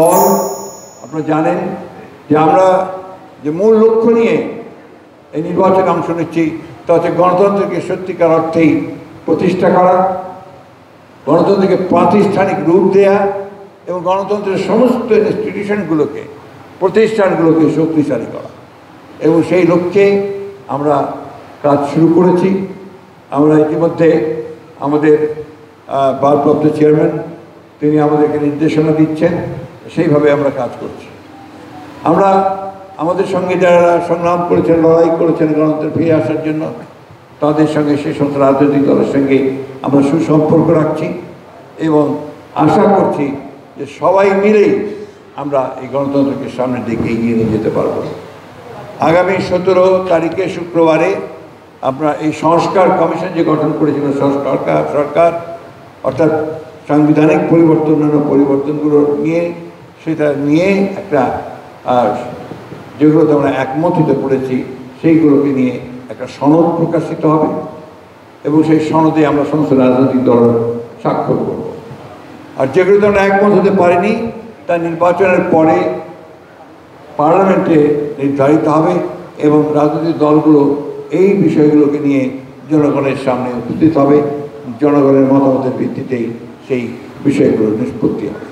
দল আপনারা জানেন যে আমরা যে মূল লক্ষ্য নিয়ে এই নির্বাচনে অংশ নিচ্ছি তা হচ্ছে গণতন্ত্রকে সত্যিকার অর্থেই প্রতিষ্ঠা করা, গণতন্ত্রকে প্রাতিষ্ঠানিক রূপ দেয়া এবং গণতন্ত্রের সমস্ত ইনস্টিটিউশনগুলোকে প্রতিষ্ঠানগুলোকে শক্তিশালী করা। এবং সেই লক্ষ্যে আমরা কাজ শুরু করেছি। আমরা ইতিমধ্যে আমাদের ভারপ্রাপ্ত চেয়ারম্যান তিনি আমাদেরকে নির্দেশনা দিচ্ছেন, সেইভাবে আমরা কাজ করছি। আমরা আমাদের সঙ্গে যারা সংগ্রাম করেছেন, লড়াই করেছেন গণতন্ত্রে ফিরে আসার জন্য, তাদের সঙ্গে সেই সমস্ত রাজনৈতিক দলের সঙ্গে আমরা সুসম্পর্ক রাখছি এবং আশা করছি যে সবাই মিলেই আমরা এই গণতন্ত্রকে সামনের দিকে এগিয়ে নিয়ে যেতে পারব। আগামী 17 তারিখে শুক্রবারে আমরা এই সংস্কার কমিশন যে গঠন করেছিল সরকার অর্থাৎ সাংবিধানিক পরিবর্তনগুলো নিয়ে সেটা নিয়ে একটা যেগুলোতে আমরা একমত হতে পড়েছি সেইগুলোকে নিয়ে একটা সনদ প্রকাশিত হবে এবং সেই সনদে আমরা সমস্ত রাজনৈতিক দলের স্বাক্ষর করব। আর যেগুলোতে আমরা একমত হতে পারিনি তা নির্বাচনের পরে পার্লামেন্টে নির্ধারিত হবে এবং রাজনৈতিক দলগুলো এই বিষয়গুলোকে নিয়ে জনগণের সামনে উপস্থিত হবে। জনগণের মতামতের ভিত্তিতেই সেই বিষয়গুলো নিষ্পত্তি হবে।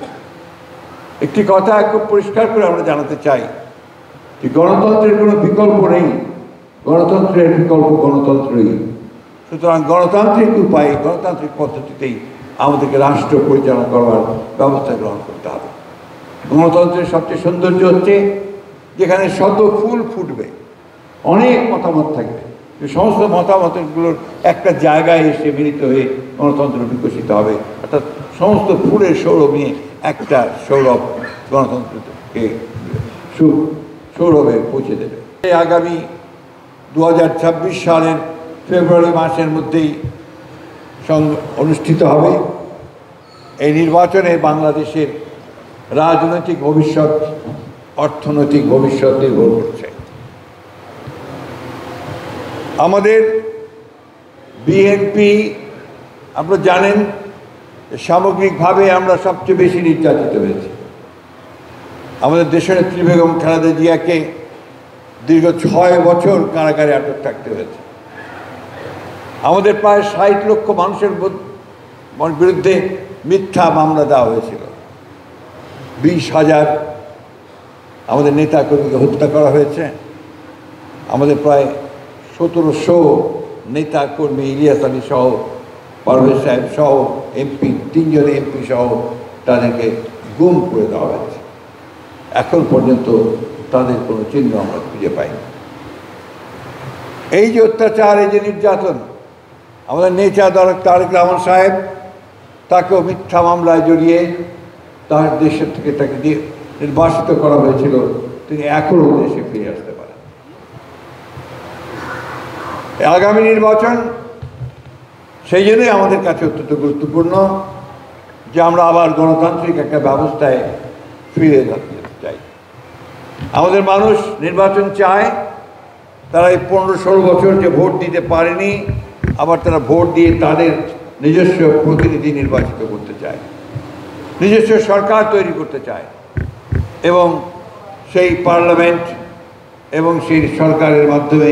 একটি কথা খুব পরিষ্কার করে আমরা জানাতে চাই যে গণতন্ত্রের কোনো বিকল্প নেই, গণতন্ত্রের বিকল্প গণতন্ত্রই। সুতরাং গণতান্ত্রিক উপায়ে গণতান্ত্রিক পদ্ধতিতেই আমাদেরকে রাষ্ট্র পরিচালনা করবার ব্যবস্থা গ্রহণ করতে হবে। গণতন্ত্রের সবচেয়ে সৌন্দর্য হচ্ছে যেখানে শত ফুল ফুটবে, অনেক মতামত থাকবে, সমস্ত মতামতগুলোর একটা জায়গায় এসে মিলিত হয়ে গণতন্ত্র বিকশিত হবে। অর্থাৎ সমস্ত ফুলের সৌরভ নিয়ে একটা সৌরভ গণতন্ত্রকে সৌরভে পৌঁছে দেবে। আগামী 2026 সালের ফেব্রুয়ারি মাসের মধ্যেই অনুষ্ঠিত হবে। এই নির্বাচনে বাংলাদেশের রাজনৈতিক ভবিষ্যৎ, অর্থনৈতিক ভবিষ্যৎ নির্ভর করছে। আমাদের বিএনপি আপনারা জানেন সামগ্রিকভাবে আমরা সবচেয়ে বেশি নির্যাতিত হয়েছি। আমাদের দেশনেত্রী বেগম খালেদা জিয়াকে দীর্ঘ 6 বছর কারাগারে আটক থাকতে হয়েছে। আমাদের প্রায় 60 লক্ষ মানুষের বিরুদ্ধে মিথ্যা মামলা দেওয়া হয়েছিল। 20,000 আমাদের নেতাকর্মীকে হত্যা করা হয়েছে। আমাদের প্রায় 1700 নেতাকর্মী ইলিয়াস আলী সহ, পারভেজ সাহেব সহ, এমপি 3 জন এমপি সহ তাদেরকে গুম করে দেওয়া হয়েছে। এখন পর্যন্ত তাদের কোনো চিহ্ন আমরা খুঁজে পাইনি। এই যে অত্যাচার, এই যে নির্যাতন, আমাদের নেতা তারেক রহমান সাহেব তাকেও মিথ্যা মামলায় জড়িয়ে তার দেশের থেকে তাকে নির্বাসিত করা হয়েছিল। তিনি এখনও দেশে ফিরে আসতে পারেন। আগামী নির্বাচন সেই জন্যই আমাদের কাছে অত্যন্ত গুরুত্বপূর্ণ যে আমরা আবার গণতান্ত্রিক একটা ব্যবস্থায় ফিরে যেতে চাই। আমাদের মানুষ নির্বাচন চায়। তারা এই 15-16 বছর যে ভোট দিতে পারেনি, আবার তারা ভোট দিয়ে তাদের নিজস্ব প্রতিনিধি নির্বাচিত করতে চায়, নিজস্ব সরকার তৈরি করতে চায় এবং সেই পার্লামেন্ট এবং সেই সরকারের মাধ্যমে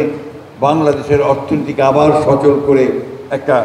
বাংলাদেশের অর্থনীতিকে আবার সচল করে একটা